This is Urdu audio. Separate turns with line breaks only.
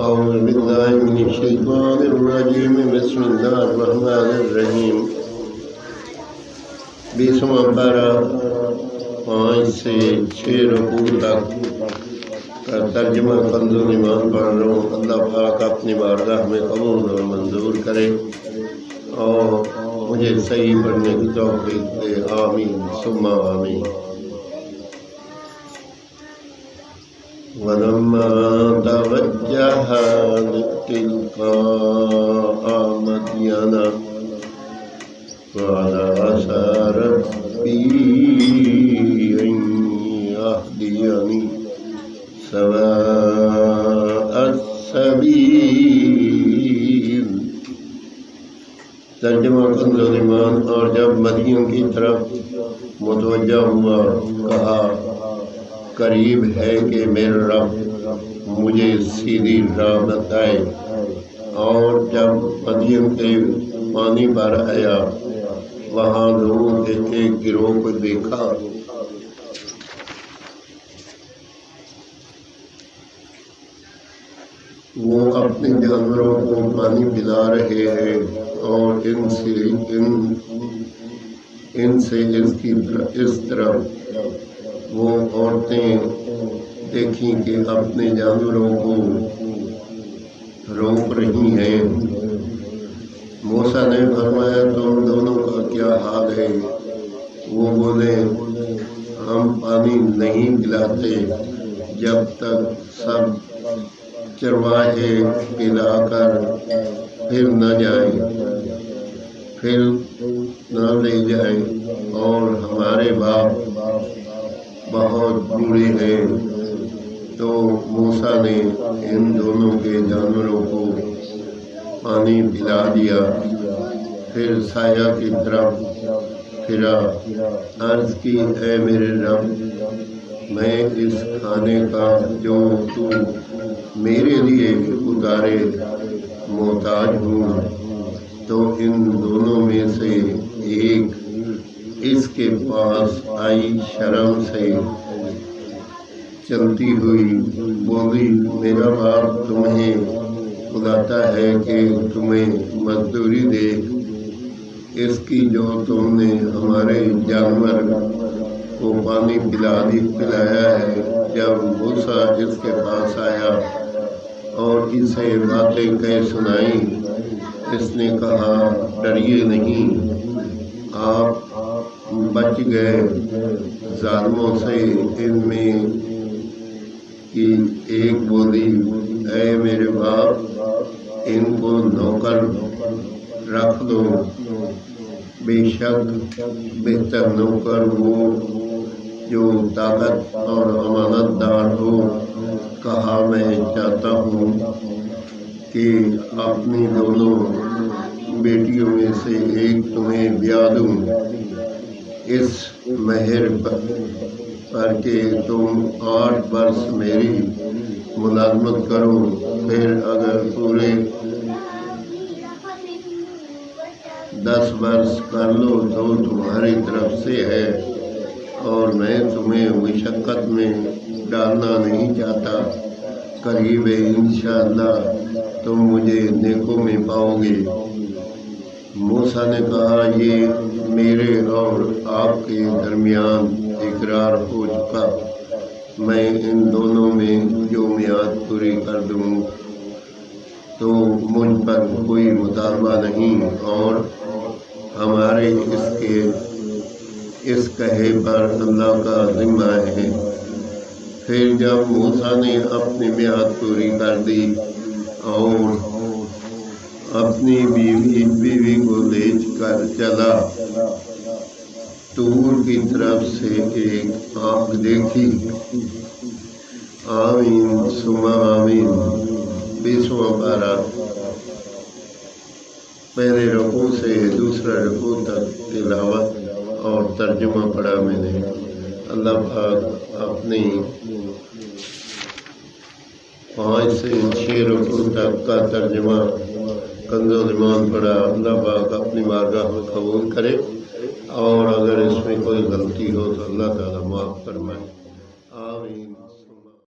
أعوذ بالله من الشيطان الرجيم بسم الله الرحمن الرحیم 20واں پارہ 5 سے 6 رکوع تک کا ترجمہ کنز ایمان پڑھ رہا ہوں۔ اللہ پاک اپنی بارگاہ میں قبول اور منظور کرے اور مجھے صحیح پڑھنے کی توفیق دے، آمین ثم آمین۔ وَلَمَّا تَوَجَّهَ تِلْقَاءَ مَدْيَنَ قَالَ عَسَىٰ رَبِّي أَن يَهْدِيَنِي سَوَاءَ السَّبِيلِ۔ ترجمہ کنز ایمان۔ اور جب مدین کی طرف متوجہ ہوا کہا، قریب ہے کہ میرا رب مجھے سیدھی راہ بتائے۔ اور جب مدین کے پانی پر آیا، وہاں لوگوں کے ایک گروہ کو دیکھا۔ وہ اپنے جانوروں کو پانی پلا رہے ہیں اور ان سے اس طرف وہ عورتیں دیکھیں کہ اپنے جانوروں کو روک رہی ہیں۔ موسیٰ نے فرمایا، تم دونوں کا کیا حال ہے؟ وہ بولے، ہم پانی نہیں پلاتے جب تک سب چرواہے پلا کر پھر نہ جائیں، پھر نہ لے جائیں، اور ہمارے باپ بہت بوڑھے ہیں۔ تو موسیٰ نے ان دونوں کے جانوروں کو پانی پلا دیا، پھر سایہ کی طرف پھرا، عرض کی، اے میرے رب، میں اس کھانے کا جو تو میرے لیے اتارے محتاج ہوں۔ تو ان دونوں میں سے ایک اس کے پاس آئی، شرم سے چلتی ہوئی بولی، میرا باپ تمہیں بلاتا ہے کہ تمہیں مزدوری دے اس کی جو تم نے ہمارے جانور کو پانی پلایا ہے۔ جب موسیٰ اس کے پاس آیا اور اسے باتیں کہہ سنائیں، اس نے کہا، ڈریے نہیں، آپ بچ گئے ظالموں سے۔ ان میں کی ایک بولی، اے میرے باپ، ان کو نوکر رکھ دو، بے شک بہتر نوکر وہ جو طاقت اور امانت دار ہو۔ کہا، میں چاہتا ہوں کہ اپنی دونوں بیٹیوں میں سے ایک تمہیں بیاہ دوں، اس مہر پر کہ تم 8 برس میری ملازمت کرو، پھر اگر پورے 10 برس کر لو تو تمہاری طرف سے ہے، اور میں تمہیں مشقت میں ڈالنا نہیں چاہتا۔ قریب ہے انشاءاللہ تم مجھے نیکوں میں پاؤ گے۔ موسیٰ نے کہا، یہ میرے اور آپ کے درمیان اقرار ہو چکا، میں ان دونوں میں جو میعاد پوری کر دوں تو مجھ پر کوئی مطالبہ نہیں، اور ہمارے اس کہے پر اللہ کا ذمہ ہے۔ پھر جب موسیٰ نے اپنی میعاد پوری کر دی اور اپنی بیوی کو لے کر چلا، طور کی طرف سے ایک آنکھ دیکھی۔ آمین ثم آمین۔ 20واں پارہ پہلے رکوع سے دوسرا رکوع تک تلاوت اور ترجمہ پڑھا میں نے۔ اللہ پاک اپنی 5 سے 6 رکوع تک کا ترجمہ کنز ایمان پڑھا۔ اللہ پاک اپنی بارگاہ میں قبول کرے، اور اگر اس میں کوئی غلطی ہو تو اللہ تعالیٰ معاف فرمائے۔